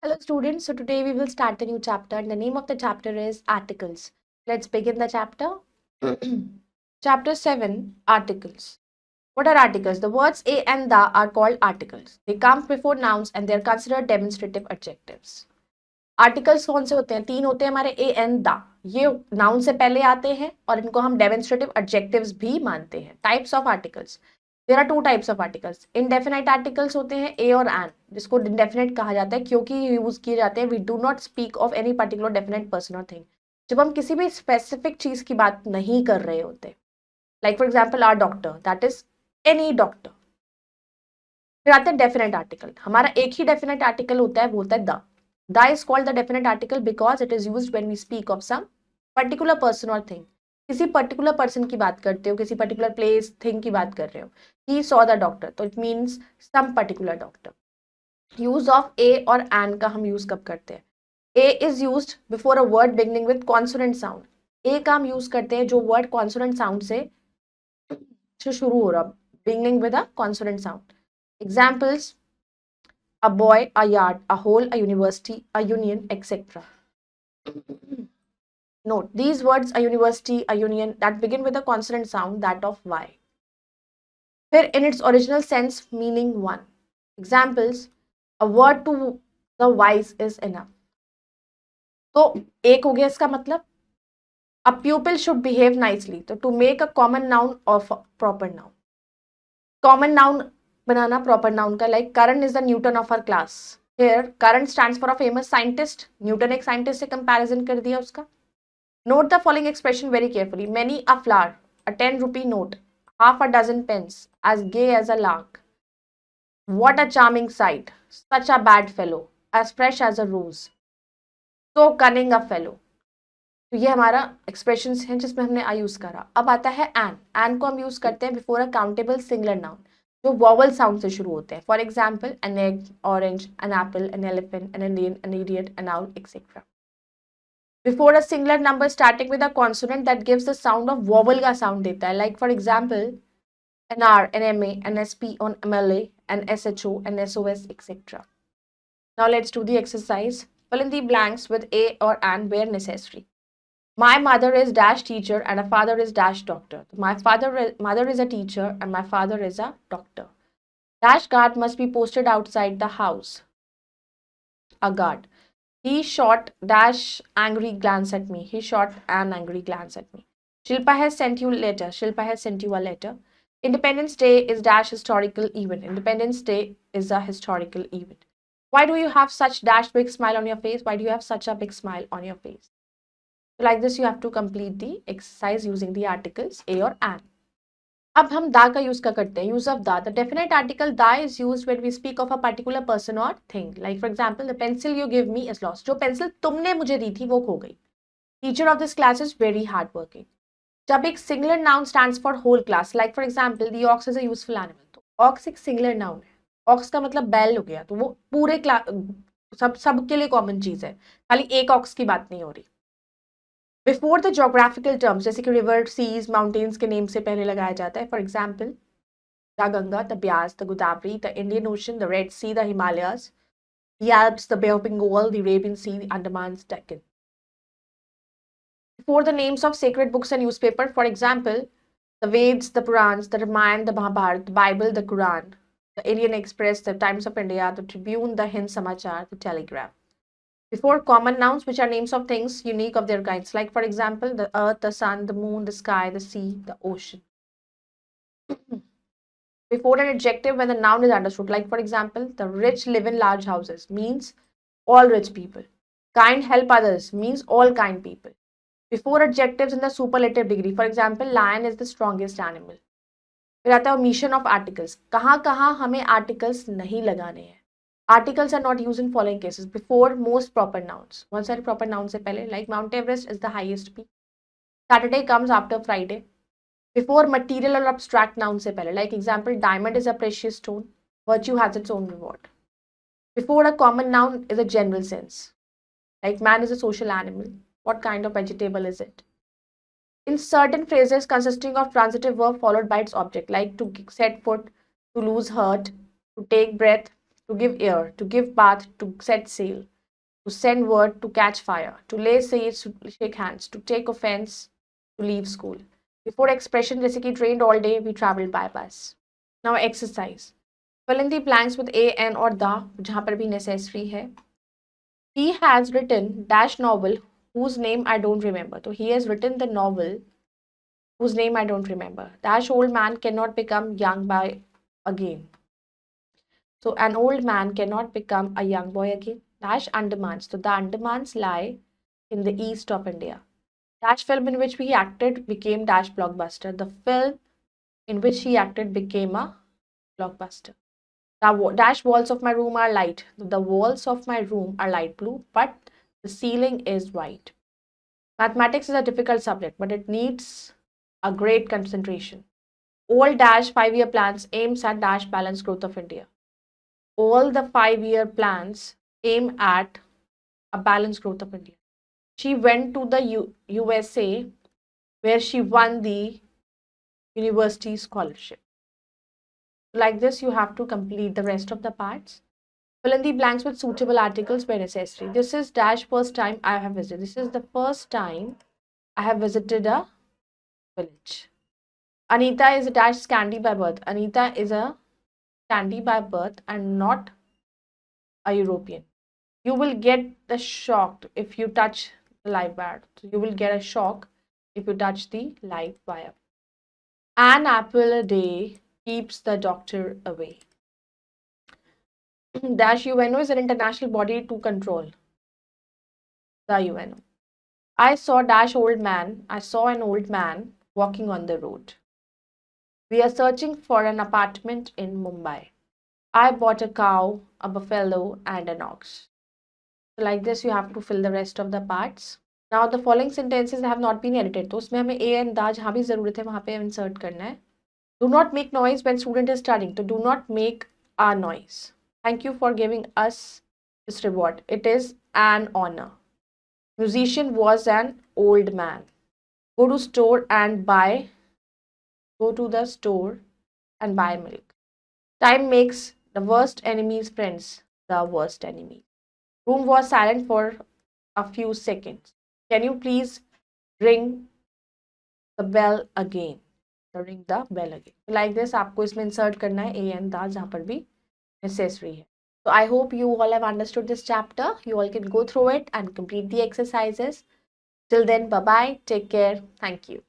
Hello students, so today we will start a new chapter and the name of the chapter is Articles. Let's begin the chapter. Chapter 7 Articles. What are articles? The words a and the are called articles. They come before nouns and they are considered demonstrative adjectives. Articles कौन से होते हैं? तीन होते हैं हमारे A and the. ये noun से पहले आते हैं और इनको हम डेमोन्स्ट्रेटिव एडजेक्टिव्स भी मानते हैं. Types of articles. There are two types of articles. Indefinite articles होते हैं ए और एन, जिसको इनडेफिनाइट कहा जाता है क्योंकि ये यूज किए जाते हैं. We do not speak of any particular definite person और थिंग. जब हम किसी भी स्पेसिफिक चीज की बात नहीं कर रहे होते, like for example a doctor, that is any doctor. फिर आते हैं डेफिनेट आर्टिकल. हमारा एक ही डेफिनेट आर्टिकल होता है, बोलता है the. The is called the definite article because it is used when we speak of some particular person or thing. किसी particular person की बात करते हो, किसी particular place, thing की बात कर रहे हो. He saw the doctor, तो it means some particular doctor. Use of a और an का हम use कब करते हैं? A is used before a word beginning with consonant sound. A का हम use करते हैं जो word consonant sound से शुरू हो रहा, beginning with a consonant sound. Examples: a boy, a yard, a whole, a university, a union, etc. Note, these words, a university, a union, that begin with a consonant sound, that of Y. Here, in its original sense, meaning one. Examples: a word to the wise is enough. तो एक हो गया इसका मतलब. A pupil should behave nicely. तो to make a common noun of a proper noun. Common noun banana proper noun का, like Karan is the Newton of our class. Here Karan stands for a famous scientist. Newton एक scientist से comparison कर दिया उसका. Note the following expression very carefully. Many a flower, a 10-rupee note, half a dozen pence, as gay as a lark. What a charming sight! Such a bad fellow, as fresh as a rose. So cunning a fellow. तो ये हमारा expressions हैं जिसमें हमने I use करा. अब आता है an. An को हम use करते हैं before a countable singular noun, जो vowel sound से शुरू होते हैं. For example, an egg, orange, an apple, an elephant, an Indian, an idiot, an owl, etc. Before a singular number starting with a consonant that gives the sound of vowel का sound देता है. Like for example, an R, an MA, an SP, an MLA, an SHO, an SOS, etc. Now let's do the exercise. Fill in the blanks with a or an where necessary. My mother is dash teacher and a father is dash doctor. My mother is a teacher and my father is a doctor. Dash guard must be posted outside the house. A guard. He shot dash angry glance at me. He shot an angry glance at me. Shilpa has sent you a letter. Shilpa has sent you a letter. Independence Day is dash historical event. Independence Day is a historical event. Why do you have such dash big smile on your face? Why do you have such a big smile on your face? So like this you have to complete the exercise using the articles a or an. अब हम दा का use करते हैं. Use of the. The definite article the is used when we speak of a particular person और thing. Like for example, the pencil you give me is lost. जो pencil तुमने मुझे दी थी वो खो गई. Teacher of this class is very hard working. जब एक singular noun stands for whole class, like for example, the ox is a useful animal. तो ऑक्स एक सिंगुलर नाउन है. ऑक्स का मतलब बैल हो गया, तो वो पूरे क्लास सबके लिए कॉमन चीज है, खाली एक ऑक्स की बात नहीं हो रही. बिफोर द जोग्राफिकल टर्म्स, जैसे कि रिवर, सीज, माउंटेन्स के नेम से पहले लगाया जाता है. For example, the Ganga, the Beas, the Godavari, the Indian Ocean, the Red Sea, the Himalayas, the Alps, the Bay of Bengal, the Arabian Sea, the Andaman, Deccan. Before the names of sacred books and newspaper, for example, the Veds, the Purans, the Ramayana, the Mahabharata, the Bible, the Quran, the Indian Express, the Times of India, the Tribune, the Hind Samachar, the Telegraph. Before common nouns, which are names of things unique of their kinds, like for example, the earth, the sun, the moon, the sky, the sea, the ocean. Before an adjective when the noun is understood, like for example, the rich live in large houses, means all rich people. Kind help others, means all kind people. Before adjectives in the superlative degree, for example, lion is the strongest animal. फिर आता है omission of articles. कहाँ कहाँ हमें articles नहीं लगाने हैं. Articles are not used in following cases. Before most proper nouns. बहुत सारे proper nouns से पहले, like Mount Everest is the highest peak. Saturday comes after Friday. Before material or abstract noun से पहले, like example, diamond is a precious stone. Virtue has its own reward. Before a common noun is a general sense, like man is a social animal. What kind of vegetable is it? In certain phrases consisting of transitive verb followed by its object, like to set foot, to lose hurt, to take breath, to give air, to give bath, to set sail. to send word, to catch fire, to lay siege, to shake hands, to take offense, to leave school. Before expression जैसे कि trained all day, we traveled by bus. Now exercise. Fill in the blanks with a, an or the, जहाँ पर भी necessary है. He has written dash novel whose name I don't remember. So he has written the novel whose name I don't remember. Dash old man cannot become young by again. So an old man cannot become a young boy again. Dash Andamans. So the Andamans lie in the east of India. Dash film in which he acted became Dash blockbuster. The film in which he acted became a blockbuster. The dash walls of my room are light. The walls of my room are light blue, but the ceiling is white. Mathematics is a difficult subject, but it needs a great concentration. All dash 5-year plans aims at dash balanced growth of India. All the 5-year plans aim at a balanced growth of India. She went to the USA where she won the university scholarship. Like this, you have to complete the rest of the parts. Fill in the blanks with suitable articles where necessary. This is dash first time I have visited. This is the first time I have visited a village. Anita is a dash Scandi by birth. Anita is a Scandi by birth and not a European. You will get the shock if you touch the live wire. So you will get a shock if you touch the live wire. An apple a day keeps the doctor away. Dash UNO is an international body to control the UNO. I saw dash old man. I saw an old man walking on the road. We are searching for an apartment in Mumbai. I bought a cow, a buffalo, and an ox. So like this, you have to fill the rest of the parts. Now the following sentences have not been edited. तो उसमें हमें a and da जहाँ भी ज़रूरत है वहाँ पे insert करना है. Do not make noise when student is studying. So do not make a noise. Thank you for giving us this reward. It is an honor. Musician was an old man. Go to store and buy. Go to the store and buy milk. Time makes the worst enemies friends. The worst enemy. Room was silent for a few seconds. Can you please ring the bell again? Ring the bell again. Like this, आपको इसमें insert करना है a and the जहाँ पर भी necessary है. So I hope you all have understood this chapter. You all can go through it and complete the exercises. Till then, bye bye. Take care. Thank you.